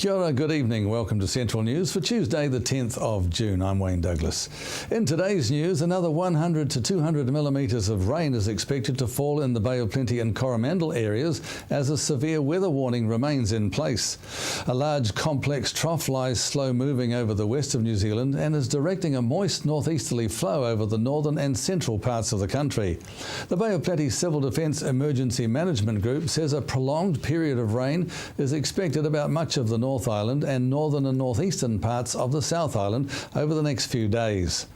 Kia ora, good evening. Welcome to Central News for Tuesday the 10th of June. I'm Wayne Douglas. In today's news, another 100 to 200 millimetres of rain is expected to fall in the Bay of Plenty and Coromandel areas as a severe weather warning remains in place. A large complex trough lies slow moving over the west of New Zealand and is directing a moist northeasterly flow over the northern and central parts of the country. The Bay of Plenty Civil Defence Emergency Management Group says a prolonged period of rain is expected about much of the North Island and northern and northeastern parts of the South Island over the next few days.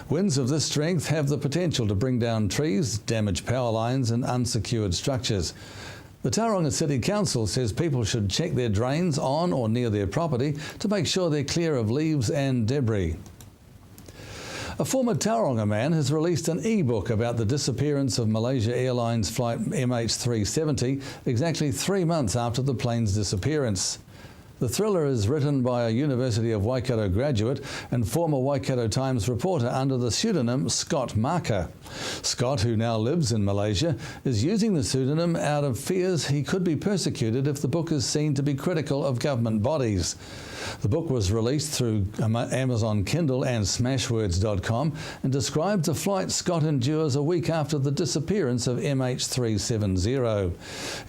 Winds of this strength have the potential to bring down trees, damage power lines and unsecured structures. The Tauranga City Council says people should check their drains on or near their property to make sure they're clear of leaves and debris. A former Tauranga man has released an e-book about the disappearance of Malaysia Airlines flight MH370 exactly 3 months after the plane's disappearance. The thriller is written by a University of Waikato graduate and former Waikato Times reporter under the pseudonym Scott Marker. Scott, who now lives in Malaysia, is using the pseudonym out of fears he could be persecuted if the book is seen to be critical of government bodies. The book was released through Amazon Kindle and Smashwords.com and describes the flight Scott endures a week after the disappearance of MH370.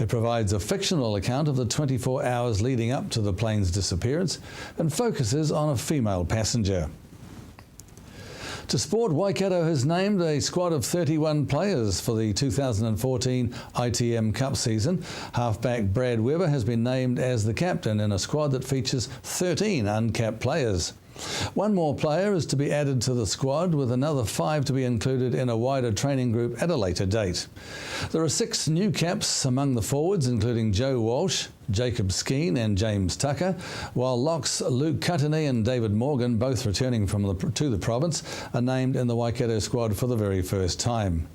It provides a fictional account of the 24 hours leading up to the plane's disappearance and focuses on a female passenger. To sport, Waikato has named a squad of 31 players for the 2014 ITM Cup season. Halfback Brad Weber has been named as the captain in a squad that features 13 uncapped players. One more player is to be added to the squad, with another 5 to be included in a wider training group at a later date. There are 6 new caps among the forwards, including Joe Walsh, Jacob Skeen and James Tucker, while locks Luke Cuttany and David Morgan, both returning to the province, are named in the Waikato squad for the very first time.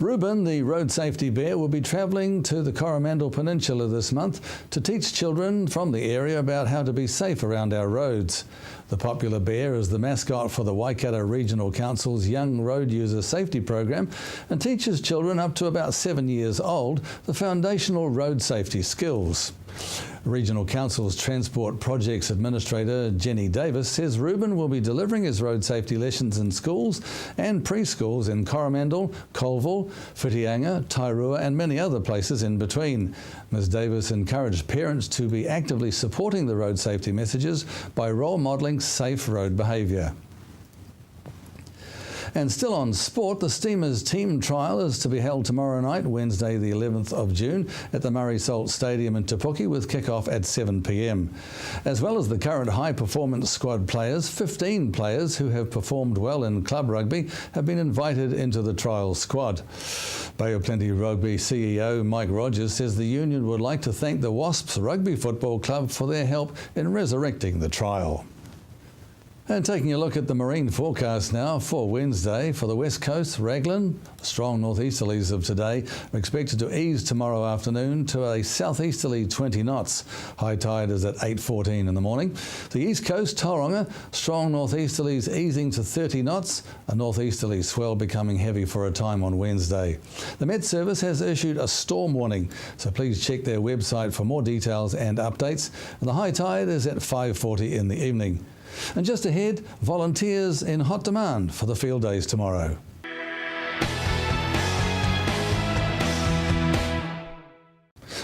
Reuben, the road safety bear, will be travelling to the Coromandel Peninsula this month to teach children from the area about how to be safe around our roads. The popular bear is the mascot for the Waikato Regional Council's Young Road User Safety Program and teaches children up to about 7 years old the foundational road safety skills. Regional Council's Transport Projects Administrator Jenny Davis says Reuben will be delivering his road safety lessons in schools and preschools in Coromandel, Colville, Whitianga, Tairua and many other places in between. Ms Davis encouraged parents to be actively supporting the road safety messages by role modelling safe road behaviour. And still on sport, the Steamers team trial is to be held tomorrow night, Wednesday the 11th of June, at the Murray Salt Stadium in Te Puke with kick-off at 7 p.m. As well as the current high-performance squad players, 15 players who have performed well in club rugby have been invited into the trial squad. Bay of Plenty Rugby CEO Mike Rogers says the union would like to thank the Wasps Rugby Football Club for their help in resurrecting the trial. And taking a look at the marine forecast now for Wednesday. For the west coast, Raglan, strong northeasterlies of today are expected to ease tomorrow afternoon to a southeasterly 20 knots. High tide is at 8:14 in the morning. The east coast, Tauranga, strong northeasterlies easing to 30 knots, a northeasterly swell becoming heavy for a time on Wednesday. The Met Service has issued a storm warning, so please check their website for more details and updates. And the high tide is at 5:40 in the evening. And just ahead, volunteers in hot demand for the field days tomorrow.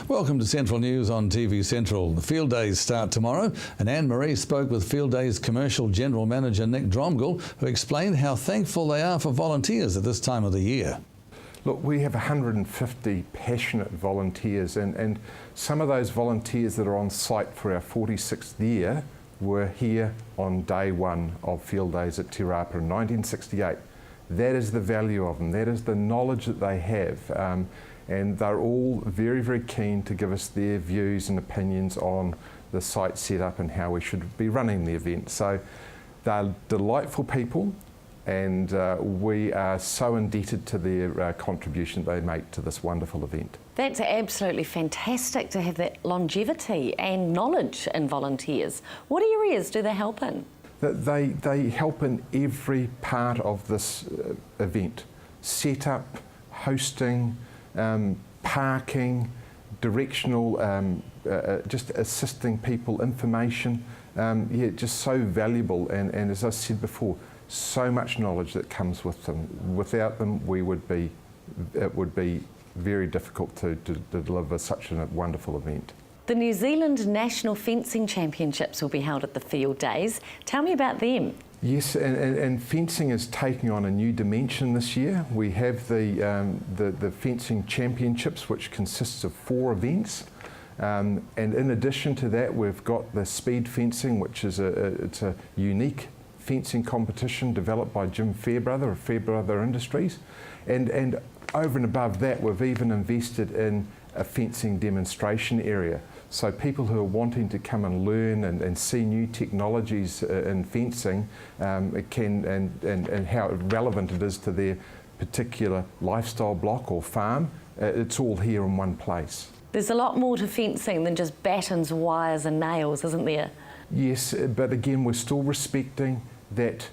Welcome to Central News on TV Central. The field days start tomorrow, and Anne-Marie spoke with Field Days Commercial General Manager Nick Dromgoole, who explained how thankful they are for volunteers at this time of the year. Look, we have 150 passionate volunteers, and some of those volunteers that are on site for our 46th year were here on day one of Field Days at Te Rapa in 1968. That is the value of them, that is the knowledge that they have, and they're all very, very keen to give us their views and opinions on the site setup and how we should be running the event. So they're delightful people, and we are so indebted to their contribution they make to this wonderful event. That's absolutely fantastic to have that longevity and knowledge in volunteers. What areas do they help in? They help in every part of this event. Setup, hosting, parking, directional just assisting people, information, just so valuable. And as I said before, so much knowledge that comes with them. Without them, it would be very difficult to deliver such a wonderful event. The New Zealand National Fencing Championships will be held at the Field Days. Tell me about them. Yes, and fencing is taking on a new dimension this year. We have the Fencing Championships, which consists of 4 events. And in addition to that, we've got the speed fencing, which is it's a unique fencing competition developed by Jim Fairbrother of Fairbrother Industries. And over and above that, we've even invested in a fencing demonstration area. So people who are wanting to come and learn and see new technologies in fencing and how relevant it is to their particular lifestyle block or farm, it's all here in one place. There's a lot more to fencing than just battens, wires and nails, isn't there? Yes, but again, we're still respecting that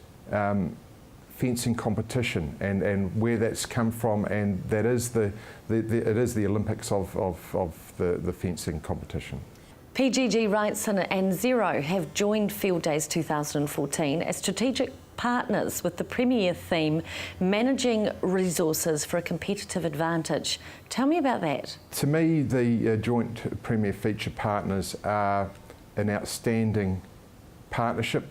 fencing competition and where that's come from, and that is it is the Olympics of the fencing competition. PGG Wrightson and Xero have joined Field Days 2014 as strategic partners with the premier theme, Managing Resources for a Competitive Advantage. Tell me about that. To me, the joint premier feature partners are an outstanding partnership.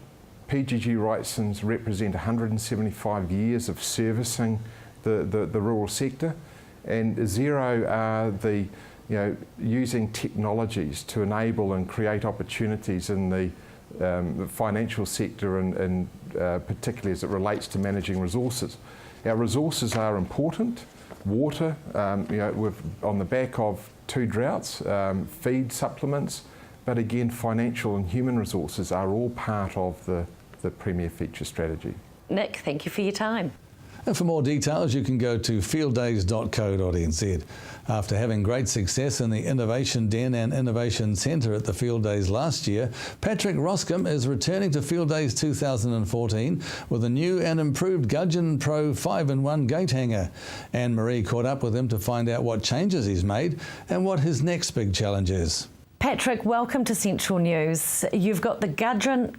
PGG Wrightsons represent 175 years of servicing the rural sector, and Xero are using technologies to enable and create opportunities in the financial sector and particularly as it relates to managing resources. Our resources are important. Water, on the back of 2 droughts, feed supplements, but again, financial and human resources are all part of the Premier Feature strategy. Nick, thank you for your time. And for more details, you can go to fielddays.co.nz. After having great success in the Innovation Den and Innovation Centre at the Field Days last year, Patrick Roscombe is returning to Field Days 2014 with a new and improved Gudgeon Pro 5-in-1 gate hanger. Anne-Marie caught up with him to find out what changes he's made and what his next big challenge is. Patrick, welcome to Central News. You've got the Gudgeon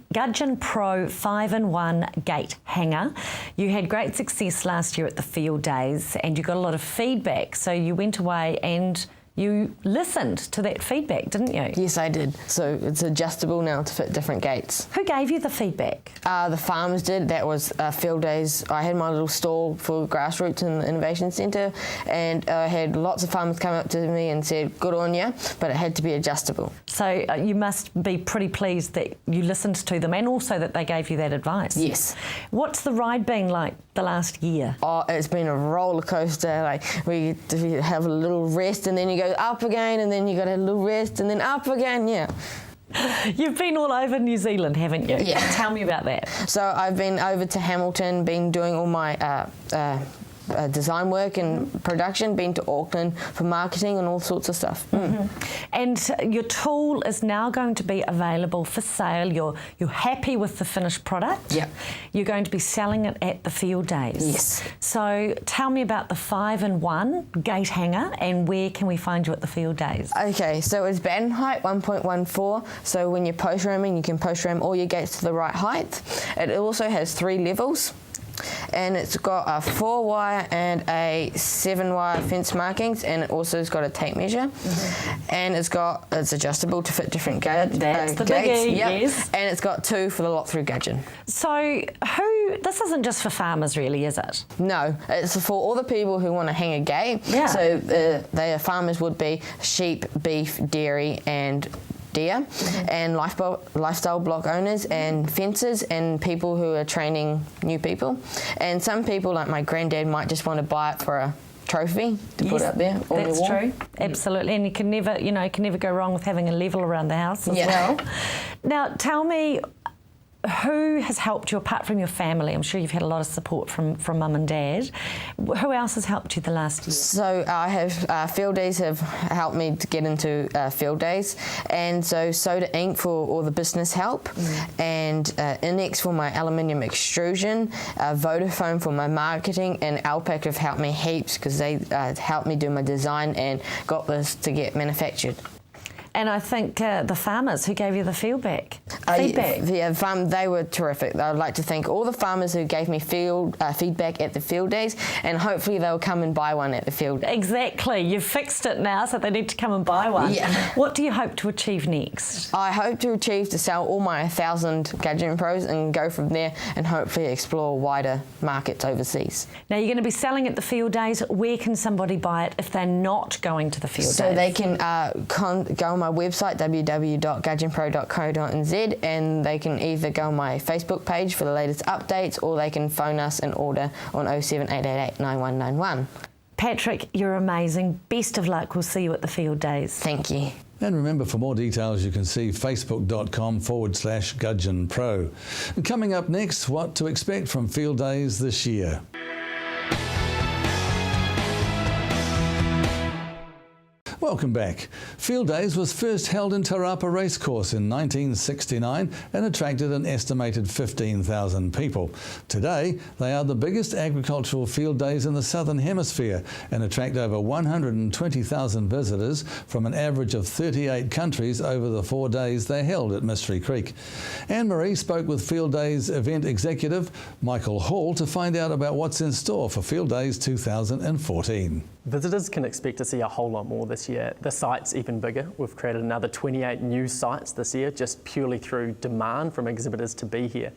Pro 5-in-1 gate hanger. You had great success last year at the Field Days and you got a lot of feedback, so you went away and you listened to that feedback, didn't you? Yes, I did. So it's adjustable now to fit different gates. Who gave you the feedback? The farmers did. That was Field Days. I had my little stall for grassroots in the Innovation Centre, and I had lots of farmers come up to me and said, good on you, but it had to be adjustable. So you must be pretty pleased that you listened to them and also that they gave you that advice. Yes. What's the ride been like the last year? Oh, it's been a roller coaster. Like we have a little rest and then you go up again and then you got a little rest and then up again, yeah. You've been all over New Zealand, haven't you? Yeah. Tell me about that. So I've been over to Hamilton, been doing all my design work and production, been to Auckland for marketing and all sorts of stuff. And your tool is now going to be available for sale. You're happy with the finished product. Yep. You're going to be selling it at the Field Days. Yes. So tell me about the 5-in-1 gate hanger and where can we find you at the Field Days? Okay, so it's batten height 1.14, so when you're post ramming you can post ram all your gates to the right height. It also has 3 levels. And it's got a 4-wire and a 7-wire fence markings, and it also has got a tape measure, and it's adjustable to fit different gates. That's the gates. biggie, Yep. yes. And it's got 2 for the lock through gudgeon. So this isn't just for farmers really, is it? No, it's for all the people who want to hang a gate. Yeah. So their farmers would be sheep, beef, dairy and deer, and lifestyle block owners and fencers and people who are training new people. And some people, like my granddad, might just want to buy it for a trophy to put up there on That's the wall. true, absolutely. And you can never go wrong with having a level around the house as well. Now, tell me, who has helped you apart from your family? I'm sure you've had a lot of support from mum and dad. Who else has helped you the last year? So I have Field Days have helped me to get into Field Days, and so Soda Ink for all the business help, and Inex for my aluminium extrusion, Vodafone for my marketing, and Alpac have helped me heaps because they helped me do my design and got this to get manufactured. And I think the farmers who gave you the feedback. They were terrific. I would like to thank all the farmers who gave me feedback at the field days, and hopefully they'll come and buy one at the field. Exactly. You've fixed it now, so they need to come and buy one. Yeah. What do you hope to achieve next? I hope to achieve to sell all my 1,000 Gudgeon Pros and go from there and hopefully explore wider markets overseas. Now, you're going to be selling at the field days. Where can somebody buy it if they're not going to the field days? So they can go on my website, www.gudgeonpro.co.nz, and they can either go on my Facebook page for the latest updates, or they can phone us and order on 07888 9191. Patrick, you're amazing. Best of luck. We'll see you at the field days. Thank you. And remember, for more details, you can see facebook.com/Gudgeon Pro. And coming up next, what to expect from field days this year. Welcome back. Field Days was first held in Te Rapa Racecourse in 1969 and attracted an estimated 15,000 people. Today, they are the biggest agricultural field days in the Southern Hemisphere and attract over 120,000 visitors from an average of 38 countries over the 4 days they held at Mystery Creek. Anne-Marie spoke with Field Days event executive Michael Hall to find out about what's in store for Field Days 2014. Visitors can expect to see a whole lot more this year. The site's even bigger. We've created another 28 new sites this year, just purely through demand from exhibitors to be here.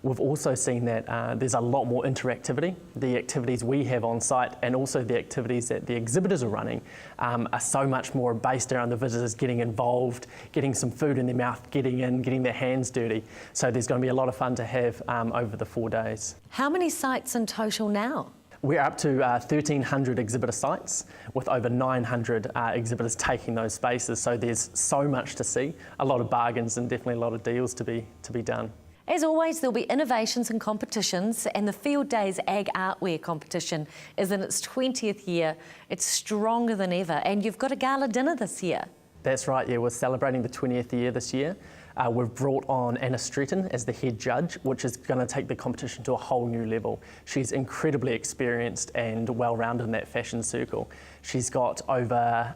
We've also seen that there's a lot more interactivity. The activities we have on site and also the activities that the exhibitors are running are so much more based around the visitors getting involved, getting some food in their mouth, getting in, getting their hands dirty. So there's going to be a lot of fun to have over the 4 days. How many sites in total now? We're up to 1,300 exhibitor sites with over 900 exhibitors taking those spaces. So there's so much to see, a lot of bargains and definitely a lot of deals to be done. As always, there'll be innovations and competitions, and the Field Days Ag Artwear competition is in its 20th year. It's stronger than ever, and you've got a gala dinner this year. That's right, yeah, we're celebrating the 20th year this year. We've brought on Anna Stretton as the head judge, which is going to take the competition to a whole new level. She's incredibly experienced and well-rounded in that fashion circle. She's got over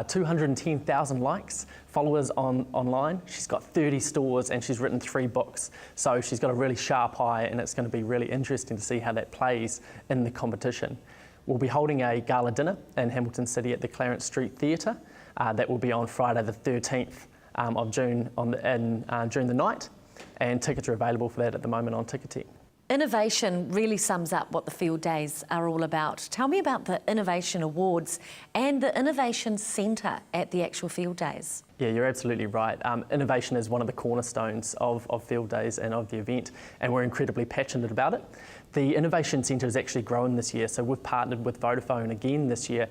210,000 likes, followers online. She's got 30 stores and she's written 3 books. So she's got a really sharp eye, and it's going to be really interesting to see how that plays in the competition. We'll be holding a gala dinner in Hamilton City at the Clarence Street Theatre. That will be on Friday the 13th. Of June during the night, and tickets are available for that at the moment on Ticketek. Innovation really sums up what the Field Days are all about. Tell me about the Innovation Awards and the Innovation Centre at the actual Field Days. Yeah, you're absolutely right. Innovation is one of the cornerstones of Field Days and of the event, and we're incredibly passionate about it. The Innovation Centre has actually grown this year, so we've partnered with Vodafone again this year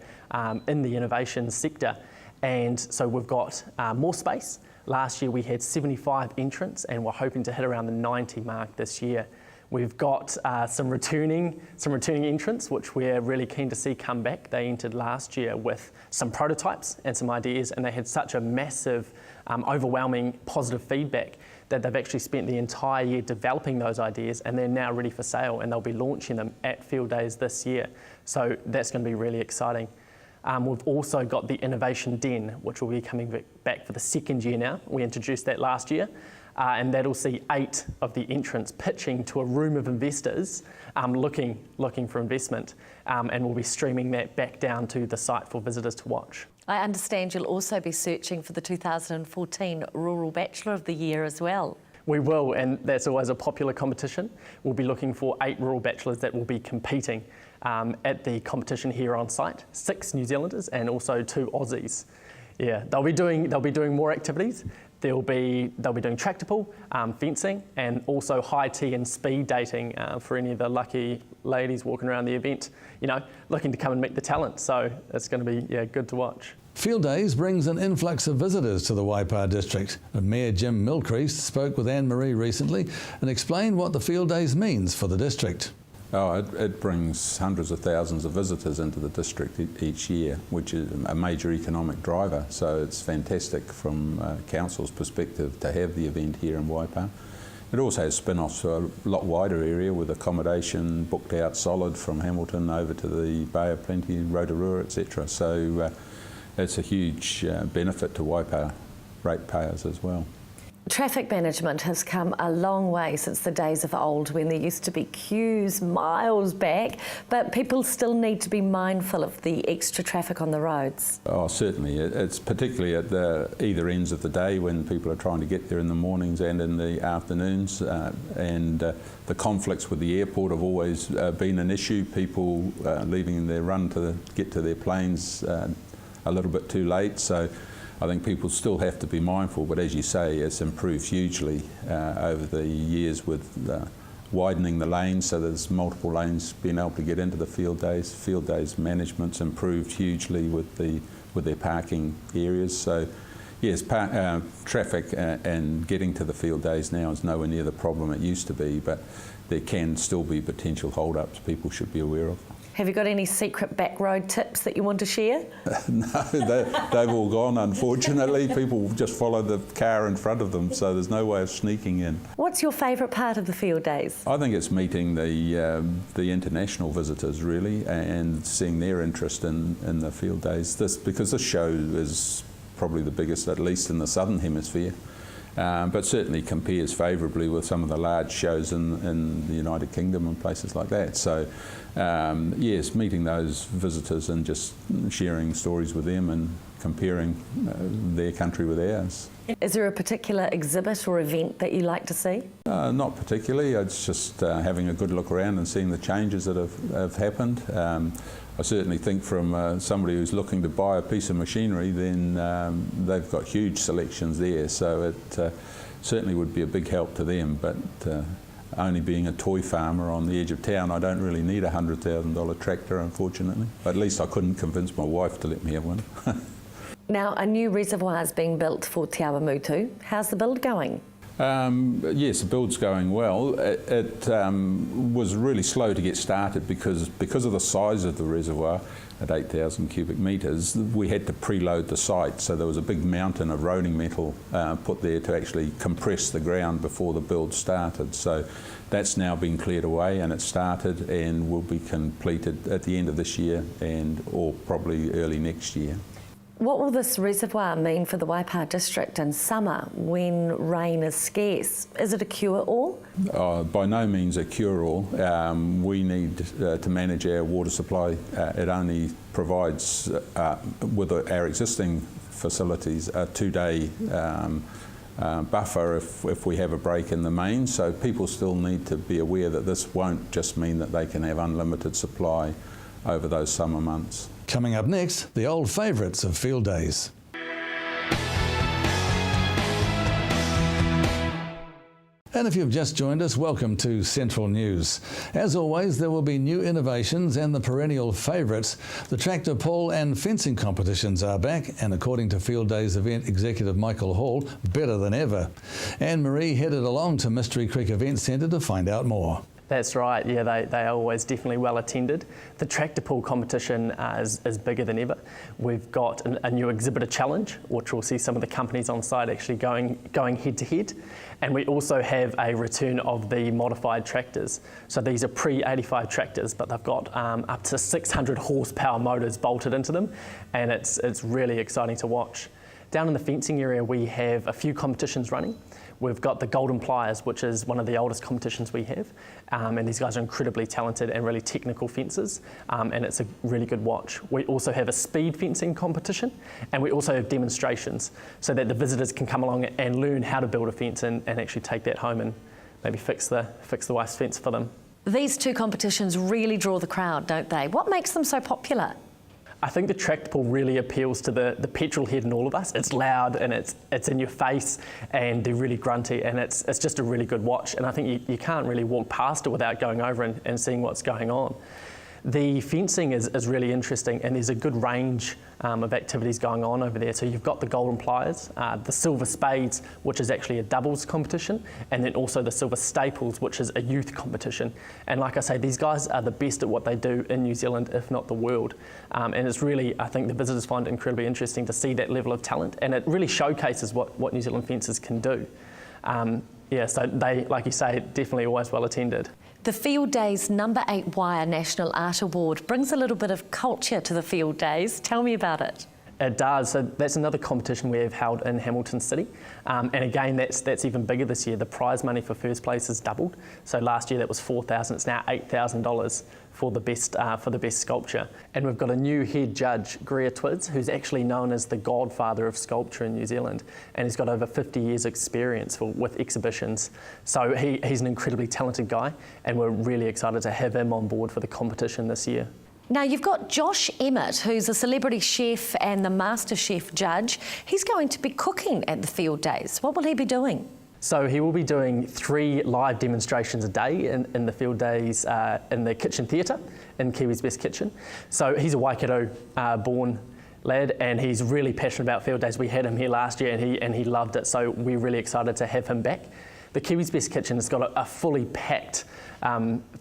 in the innovation sector. And so we've got more space. Last year we had 75 entrants, and we're hoping to hit around the 90 mark this year. We've got some returning entrants, which we're really keen to see come back. They entered last year with some prototypes and some ideas, and they had such a massive, overwhelming positive feedback that they've actually spent the entire year developing those ideas, and they're now ready for sale, and they'll be launching them at Field Days this year. So that's going to be really exciting. We've also got the Innovation Den, which will be coming back for the 2nd year now. We introduced that last year, and that'll see 8 of the entrants pitching to a room of investors looking for investment, and we'll be streaming that back down to the site for visitors to watch. I understand you'll also be searching for the 2014 Rural Bachelor of the Year as well. We will, and that's always a popular competition. We'll be looking for 8 rural bachelors that will be competing at the competition here on site, 6 New Zealanders and also 2 Aussies. Yeah, they'll be doing more activities. They'll be doing tractor pull, fencing, and also high tea and speed dating for any of the lucky ladies walking around the event, looking to come and meet the talent. So it's going to be good to watch. Field Days brings an influx of visitors to the Waipa district. Mayor Jim Milcrease spoke with Anne-Marie recently and explained what the Field Days means for the district. It brings hundreds of thousands of visitors into the district each year, which is a major economic driver. So it's fantastic from council's perspective to have the event here in Waipa. It also has spin-offs to a lot wider area with accommodation booked out solid from Hamilton over to the Bay of Plenty, Rotorua, etc. So it's a huge benefit to Waipa ratepayers as well. Traffic management has come a long way since the days of old when there used to be queues miles back, but people still need to be mindful of the extra traffic on the roads. Oh, certainly. It's particularly at the either ends of the day when people are trying to get there in the mornings and in the afternoons, and the conflicts with the airport have always been an issue. People leaving their run to get to their planes a little bit too late. So I think people still have to be mindful, but as you say, it's improved hugely over the years with widening the lanes, so there's multiple lanes being able to get into the field days. Field days management's improved hugely with their parking areas. So yes, traffic and getting to the field days now is nowhere near the problem it used to be, but there can still be potential hold-ups people should be aware of. Have you got any secret back road tips that you want to share? No, they've all gone, unfortunately. People just follow the car in front of them, so there's no way of sneaking in. What's your favourite part of the field days? I think it's meeting the international visitors, really, and seeing their interest in the field days. Because this show is probably the biggest, at least in the Southern Hemisphere, but certainly compares favourably with some of the large shows in the United Kingdom and places like that. So yes, meeting those visitors and just sharing stories with them and comparing their country with ours. Is there a particular exhibit or event that you like to see? Not particularly. It's just having a good look around and seeing the changes that have happened. I certainly think from somebody who's looking to buy a piece of machinery, then they've got huge selections there, so it certainly would be a big help to them. But only being a toy farmer on the edge of town, I don't really need a $100,000 tractor, unfortunately. At least I couldn't convince my wife to let me have one. Now, a new reservoir is being built for Te Awamutu. How's the build going? Yes, the build's going well. It was really slow to get started because of the size of the reservoir at 8,000 cubic metres, we had to preload the site. So there was a big mountain of roading metal put there to actually compress the ground before the build started. So that's now been cleared away and it's started and will be completed at the end of this year or probably early next year. What will this reservoir mean for the Waipa district in summer when rain is scarce? Is it a cure-all? By no means a cure-all. We need to manage our water supply. It only provides, with our existing facilities, a 2-day buffer if we have a break in the main. So people still need to be aware that this won't just mean that they can have unlimited supply over those summer months. Coming up next, the old favourites of field days. And if you've just joined us, welcome to Central News. As always, there will be new innovations and the perennial favourites. The tractor pull and fencing competitions are back, and according to Field Days event executive Michael Hall, better than ever. Anne-Marie headed along to Mystery Creek Event Centre to find out more. That's right, yeah, they are always definitely well attended. The tractor pull competition is bigger than ever. We've got a new exhibitor challenge, which will see some of the companies on site actually going head to head. And we also have a return of the modified tractors. So these are pre-85 tractors, but they've got up to 600 horsepower motors bolted into them, and it's really exciting to watch. Down in the fencing area, we have a few competitions running. We've got the Golden Pliers, which is one of the oldest competitions we have, and these guys are incredibly talented and really technical fencers, and it's a really good watch. We also have a speed fencing competition, and we also have demonstrations so that the visitors can come along and learn how to build a fence and actually take that home and maybe fix the wife's fence for them. These two competitions really draw the crowd, don't they? What makes them so popular? I think the tractor pull really appeals to the petrol head in all of us. It's loud and it's in your face and they're really grunty, and it's just a really good watch, and I think you can't really walk past it without going over and seeing what's going on. The fencing is really interesting, and there's a good range of activities going on over there. So you've got the Golden Pliers, the Silver Spades, which is actually a doubles competition, and then also the Silver Staples, which is a youth competition. And like I say, these guys are the best at what they do in New Zealand, if not the world. And it's really, I think the visitors find it incredibly interesting to see that level of talent, and it really showcases what New Zealand fencers can do. Yeah, so they, like you say, definitely always well attended. The Field Days number 8 Wire National Art Award brings a little bit of culture to the Field Days. Tell me about it. It does. So that's another competition we have held in Hamilton City, and again that's even bigger this year. The prize money for first place has doubled. So last year that was $4,000. It's now $8,000 for the best sculpture. And we've got a new head judge, Greer Twids, who's actually known as the godfather of sculpture in New Zealand, and he's got over 50 years experience with exhibitions. So he's an incredibly talented guy, and we're really excited to have him on board for the competition this year. Now, you've got Josh Emmett, who's a celebrity chef and the Master Chef judge. He's going to be cooking at the field days. What will he be doing? So he will be doing 3 live demonstrations a day in the field days in the kitchen theatre in Kiwi's Best Kitchen. So he's a Waikato born lad, and he's really passionate about field days. We had him here last year and he loved it, so we're really excited to have him back. The Kiwi's Best Kitchen has got a fully packed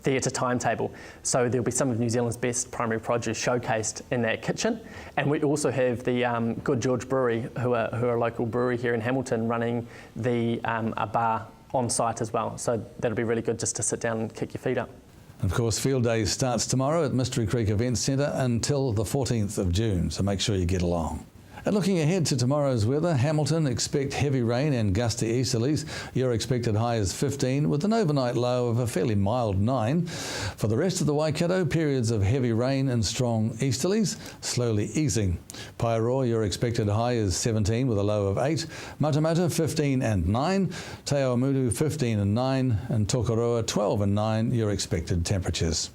theatre timetable. So there'll be some of New Zealand's best primary produce showcased in that kitchen. And we also have the Good George Brewery, who are a local brewery here in Hamilton, running a bar on site as well. So that'll be really good just to sit down and kick your feet up. Of course, Field Days starts tomorrow at Mystery Creek Events Centre until the 14th of June, so make sure you get along. And looking ahead to tomorrow's weather, Hamilton expect heavy rain and gusty easterlies. Your expected high is 15 with an overnight low of a fairly mild 9. For the rest of the Waikato, periods of heavy rain and strong easterlies, slowly easing. Paeroa, your expected high is 17 with a low of 8. Matamata 15 and 9. Te Awamutu 15 and 9. And Tokoroa 12 and 9, your expected temperatures.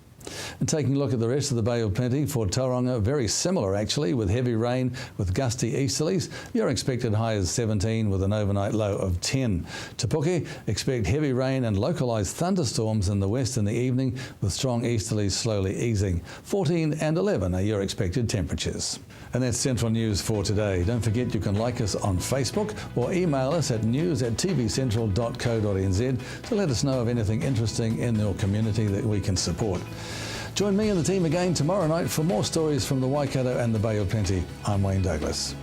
And taking a look at the rest of the Bay of Plenty, for Tauranga, very similar actually, with heavy rain with gusty easterlies. Your expected high is 17 with an overnight low of 10. Te Puke, expect heavy rain and localised thunderstorms in the west in the evening with strong easterlies slowly easing. 14 and 11 are your expected temperatures. And that's Central News for today. Don't forget you can like us on Facebook or email us at news@tvcentral.co.nz to let us know of anything interesting in your community that we can support. Join me and the team again tomorrow night for more stories from the Waikato and the Bay of Plenty. I'm Wayne Douglas.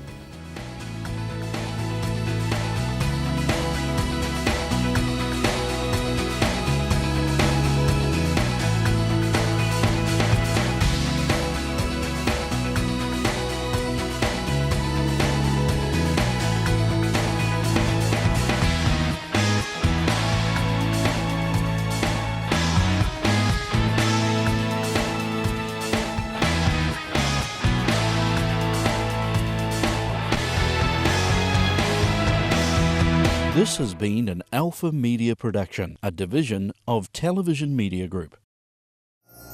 This has been an Alpha Media production, a division of Television Media Group.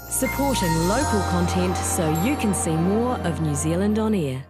Supporting local content so you can see more of New Zealand on air.